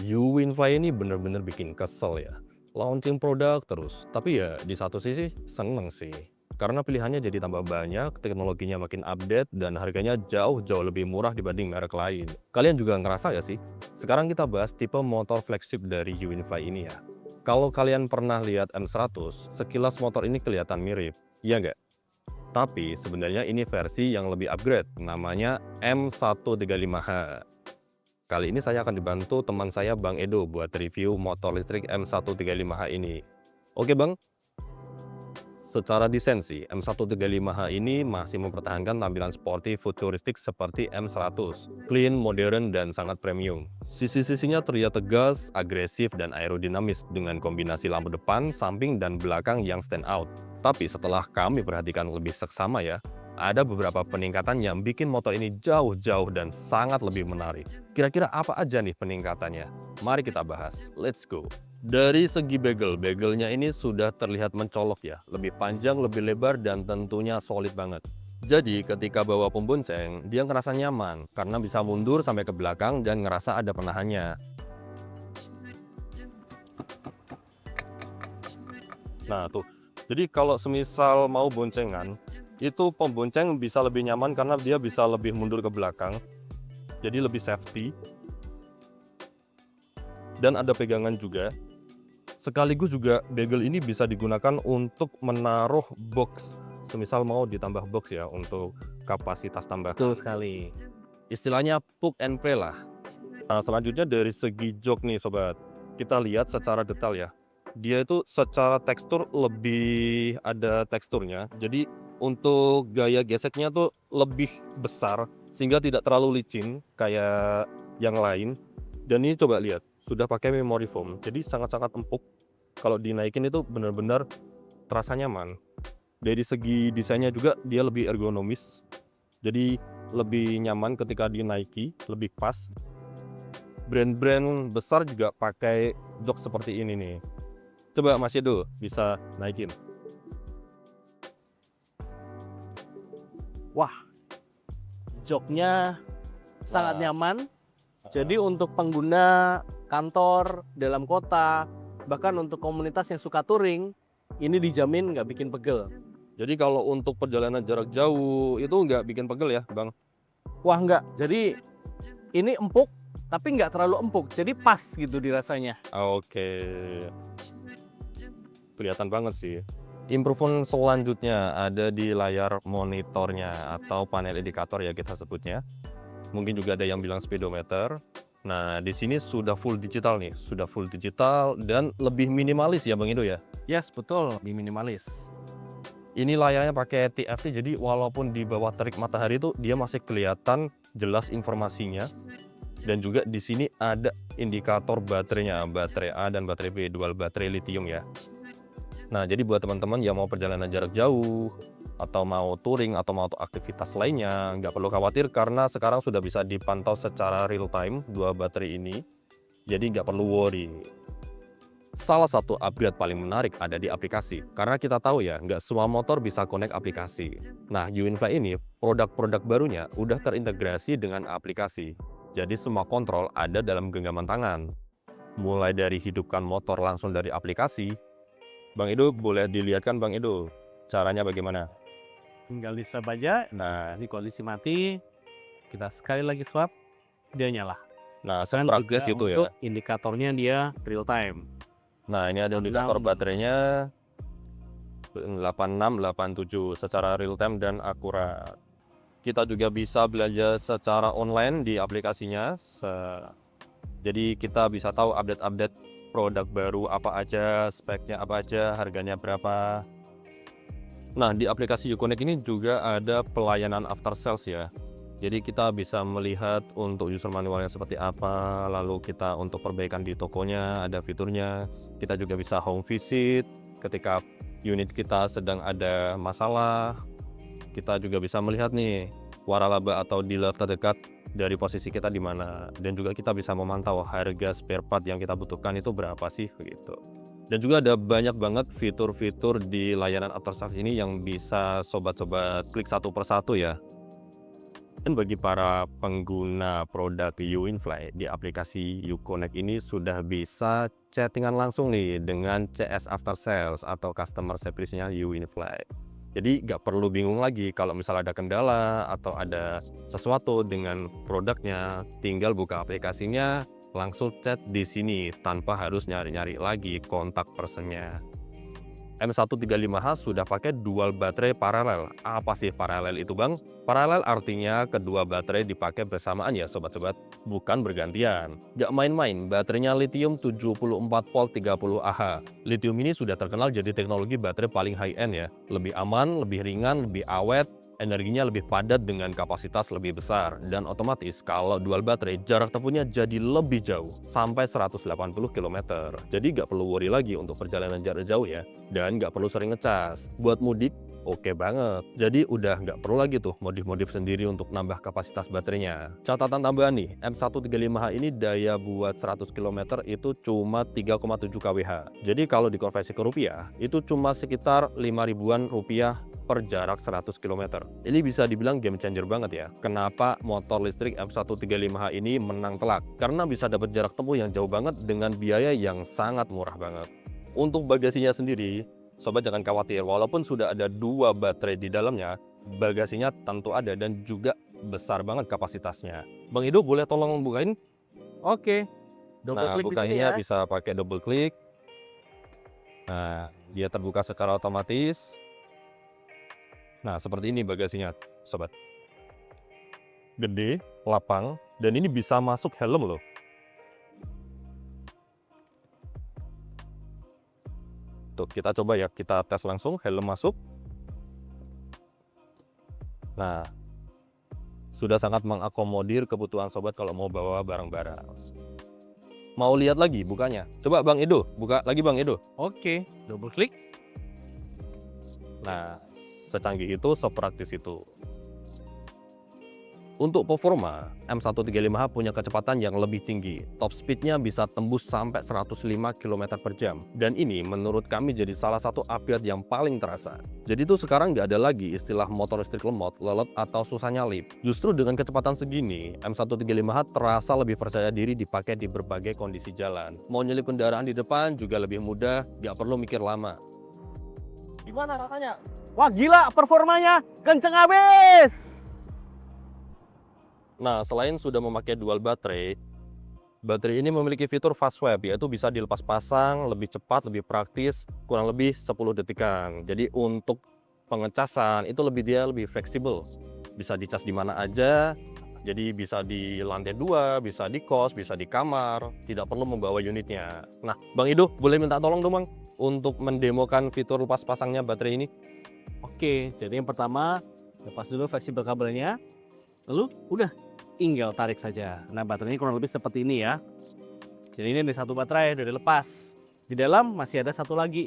Uwinfly ini bener-bener bikin kesel ya. Launching produk terus, tapi ya di satu sisi seneng sih. Karena pilihannya jadi tambah banyak, teknologinya makin update, dan harganya jauh-jauh lebih murah dibanding merek lain. Kalian juga ngerasa ya sih? Sekarang kita bahas tipe motor flagship dari Uwinfly ini ya. Kalau kalian pernah lihat M100, sekilas motor ini kelihatan mirip, iya nggak? Tapi sebenarnya ini versi yang lebih upgrade, namanya M135H. Kali ini saya akan dibantu teman saya Bang Edo buat review motor listrik M135H ini. Oke Bang, secara desain sih M135H ini masih mempertahankan tampilan sporty futuristik seperti M100. Clean, modern, dan sangat premium. Sisi-sisinya terlihat tegas, agresif, dan aerodinamis dengan kombinasi lampu depan, samping, dan belakang yang stand out. Tapi setelah kami perhatikan lebih seksama ya, ada beberapa peningkatan yang bikin motor ini jauh-jauh dan sangat lebih menarik. Kira-kira apa aja nih peningkatannya? Mari kita bahas. Let's go. Dari segi begelnya ini sudah terlihat mencolok ya. Lebih panjang, lebih lebar, dan tentunya solid banget. Jadi ketika bawa pembonceng, dia ngerasa nyaman karena bisa mundur sampai ke belakang dan ngerasa ada penahannya. Nah tuh, jadi kalau semisal mau boncengan, itu pembonceng bisa lebih nyaman karena dia bisa lebih mundur ke belakang, jadi lebih safety, dan ada pegangan juga. Sekaligus juga bagel ini bisa digunakan untuk menaruh box, semisal mau ditambah box ya untuk kapasitas tambahan. Betul sekali. Istilahnya plug and play lah. Nah, selanjutnya dari segi jok nih sobat, kita lihat secara detail ya. Dia itu secara tekstur lebih ada teksturnya, jadi untuk gaya geseknya tuh lebih besar, sehingga tidak terlalu licin kayak yang lain. Dan ini coba lihat, sudah pakai memory foam, jadi sangat-sangat empuk. Kalau dinaikin itu benar-benar terasa nyaman. Dari segi desainnya juga dia lebih ergonomis, jadi lebih nyaman ketika dinaiki, lebih pas. Brand-brand besar juga pakai jok seperti ini nih. Coba Mas Edo bisa naikin. Wah, joknya sangat Wah, nyaman. Jadi heeh. untuk pengguna kantor, dalam kota, bahkan untuk komunitas yang suka touring, ini dijamin nggak bikin pegel. Jadi kalau untuk perjalanan jarak jauh itu nggak bikin pegel ya, Bang? Wah nggak, jadi ini empuk, tapi nggak terlalu empuk, jadi pas gitu dirasanya. Oke, kelihatan banget sih. Improvement selanjutnya ada di layar monitornya atau panel indikator ya kita sebutnya. Mungkin juga ada yang bilang speedometer. Nah, di sini sudah full digital nih, sudah full digital dan lebih minimalis ya Bang Indo ya. Yes, betul, lebih minimalis. Ini layarnya pakai TFT jadi walaupun di bawah terik matahari itu dia masih kelihatan jelas informasinya. Dan juga di sini ada indikator baterainya, baterai A dan baterai B, dual baterai lithium ya. Nah, jadi buat teman-teman yang mau perjalanan jarak jauh, atau mau touring, atau mau aktivitas lainnya, nggak perlu khawatir karena sekarang sudah bisa dipantau secara real time dua baterai ini, jadi nggak perlu worry. Salah satu upgrade paling menarik ada di aplikasi, karena kita tahu ya, nggak semua motor bisa connect aplikasi. Nah, Uinfly ini, produk-produk barunya udah terintegrasi dengan aplikasi. Jadi semua kontrol ada dalam genggaman tangan. Mulai dari hidupkan motor langsung dari aplikasi. Bang Edo boleh dilihatkan Bang Edo, caranya bagaimana? Tinggal di swab aja. Nah, di kondisi mati, kita sekali lagi swab, dia nyala. Nah, Dan sepraktis juga itu ya. untuk indikatornya dia real time. Nah, ini ada indikator 6. baterainya 86, 87 secara real time dan akurat. Kita juga bisa belajar secara online di aplikasinya. Jadi kita bisa tahu update-update produk baru apa aja, speknya apa aja, harganya berapa. Nah, di aplikasi Uconnect ini juga ada pelayanan after sales ya. Jadi kita bisa melihat untuk user manualnya seperti apa, lalu kita untuk perbaikan di tokonya ada fiturnya. Kita juga bisa home visit ketika unit kita sedang ada masalah. Kita juga bisa melihat nih waralaba atau dealer terdekat dari posisi kita di mana, dan juga kita bisa memantau harga spare part yang kita butuhkan itu berapa sih begitu. Dan juga ada banyak banget fitur-fitur di layanan after sales ini yang bisa sobat-sobat klik satu persatu ya. Dan bagi para pengguna produk UWinFly di aplikasi Uconnect ini sudah bisa chattingan langsung nih dengan CS After Sales atau Customer Service-nya UWinFly. Jadi nggak perlu bingung lagi kalau misalnya ada kendala atau ada sesuatu dengan produknya, tinggal buka aplikasinya, langsung chat di sini tanpa harus nyari-nyari lagi kontak personnya. M135H sudah pakai dual baterai paralel. Apa sih paralel itu bang? Paralel artinya kedua baterai dipakai bersamaan ya sobat-sobat, bukan bergantian. Gak main-main, baterainya lithium 74 volt 30 Ah. Lithium ini sudah terkenal jadi teknologi baterai paling high-end ya. Lebih aman, lebih ringan, lebih awet, energinya lebih padat dengan kapasitas lebih besar. Dan otomatis kalau dual baterai jarak tempuhnya jadi lebih jauh, sampai 180 km. Jadi nggak perlu worry lagi untuk perjalanan jarak jauh ya. Dan nggak perlu sering ngecas. Buat mudik, oke banget. Jadi udah nggak perlu lagi tuh modif-modif sendiri untuk nambah kapasitas baterainya. Catatan tambahan nih, M135H ini daya buat 100 km itu cuma 3,7 kWh. Jadi kalau dikonversi ke rupiah, itu cuma sekitar 5 ribuan rupiah per jarak 100 km. Ini bisa dibilang game changer banget ya. Kenapa motor listrik M135H ini menang telak? Karena bisa dapat jarak tempuh yang jauh banget dengan biaya yang sangat murah banget. Untuk bagasinya sendiri, sobat jangan khawatir, walaupun sudah ada dua baterai di dalamnya, bagasinya tentu ada dan juga besar banget kapasitasnya. Bang Ido boleh tolong bukain? Oke, double Nah, klik di sini bukainya ya. bisa pakai double klik. Nah, dia terbuka secara otomatis. Nah, seperti ini bagasinya, sobat. Gede, lapang, dan ini bisa masuk helm loh. Tuh, kita coba ya, kita tes langsung, helm masuk. Nah, sudah sangat mengakomodir kebutuhan sobat kalau mau bawa barang-barang. Mau lihat lagi bukanya? Coba Bang Edo, buka lagi Bang Edo. Oke, double klik. Nah, secanggih itu, sepraktis itu. Untuk performa, M135H punya kecepatan yang lebih tinggi. Top speednya bisa tembus sampai 105 km per jam. Dan ini menurut kami jadi salah satu upgrade yang paling terasa. Jadi tuh sekarang nggak ada lagi istilah motor listrik lemot, lelet, atau susah nyalip. Justru dengan kecepatan segini, M135H terasa lebih percaya diri dipakai di berbagai kondisi jalan. Mau nyelip kendaraan di depan juga lebih mudah, nggak perlu mikir lama. Gimana rasanya? Wah gila, performanya kenceng abis. Nah, selain sudah memakai dual baterai, baterai ini memiliki fitur fast swap, yaitu bisa dilepas pasang, lebih cepat, lebih praktis, kurang lebih 10 detikan. Jadi untuk pengecasan itu dia lebih fleksibel. Bisa dicas di mana aja, jadi bisa di lantai 2, bisa di kos, bisa di kamar, tidak perlu membawa unitnya. Nah, Bang Ido, boleh minta tolong dong Bang, untuk mendemokan fitur lepas pasangnya baterai ini? Oke, jadi yang pertama lepas dulu fleksibel kabelnya, lalu udah tinggal tarik saja. Nah baterainya kurang lebih seperti ini ya. Jadi ini ada satu baterai udah dilepas. Di dalam masih ada satu lagi.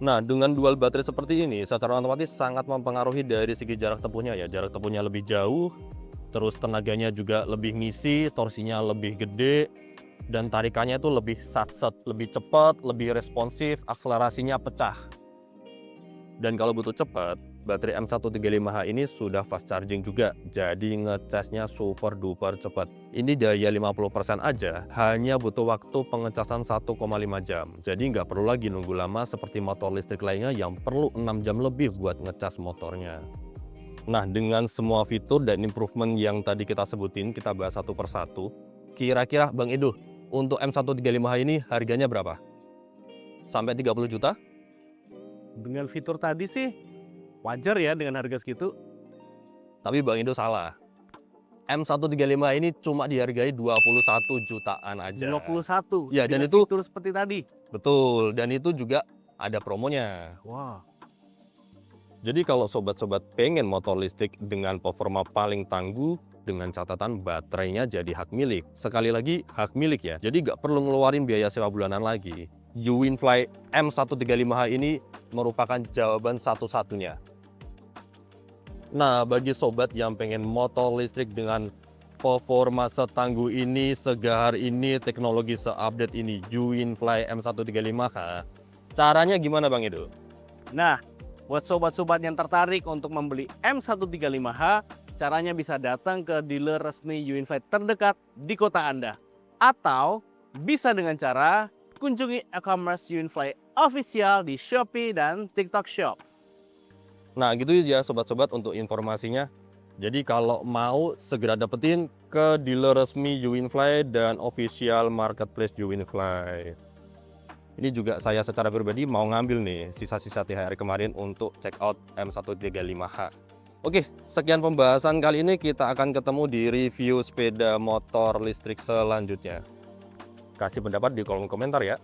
Nah, dengan dual baterai seperti ini, secara otomatis sangat mempengaruhi dari segi jarak tempuhnya ya. Jarak tempuhnya lebih jauh, terus tenaganya juga lebih ngisi, torsinya lebih gede, dan tarikannya itu lebih satset, lebih cepat, lebih responsif, akselerasinya pecah. Dan kalau butuh cepat, baterai M135H ini sudah fast charging juga, jadi ngecasnya super duper cepat. Ini daya 50% aja, hanya butuh waktu pengecasan 1,5 jam. Jadi nggak perlu lagi nunggu lama seperti motor listrik lainnya yang perlu 6 jam lebih buat ngecas motornya. Nah, dengan semua fitur dan improvement yang tadi kita sebutin, kita bahas satu persatu. Kira-kira Bang Edo, untuk M135H ini harganya berapa? Sampai 30 juta? Dengan fitur tadi sih wajar ya dengan harga segitu. Tapi Bang Edo salah. M135 ini cuma dihargai 21 jutaan aja. 21. Ya, dan dengan itu fitur seperti tadi. betul, dan itu juga ada promonya. Wah. Jadi kalau sobat-sobat pengen motor listrik dengan performa paling tangguh, dengan catatan baterainya jadi hak milik. Sekali lagi, hak milik ya. Jadi nggak perlu ngeluarin biaya sewa bulanan lagi. UWinFly M135H ini merupakan jawaban satu-satunya. Nah, bagi sobat yang pengen motor listrik dengan performa setangguh ini, segahar ini, teknologi seupdate ini, UWinFly M135H, caranya gimana Bang Edo? Nah, Buat sobat-sobat yang tertarik untuk membeli M135H, caranya bisa datang ke dealer resmi UInfly terdekat di kota Anda. Atau bisa dengan cara kunjungi e-commerce UInfly official di Shopee dan TikTok Shop. Nah gitu ya sobat-sobat untuk informasinya. Jadi kalau mau segera dapetin ke dealer resmi UInfly dan official marketplace UInfly. Ini juga saya secara pribadi mau ngambil nih sisa-sisa THR kemarin untuk check out M135H. Oke, sekian pembahasan kali ini, kita akan ketemu di review sepeda motor listrik selanjutnya. Kasih pendapat di kolom komentar ya.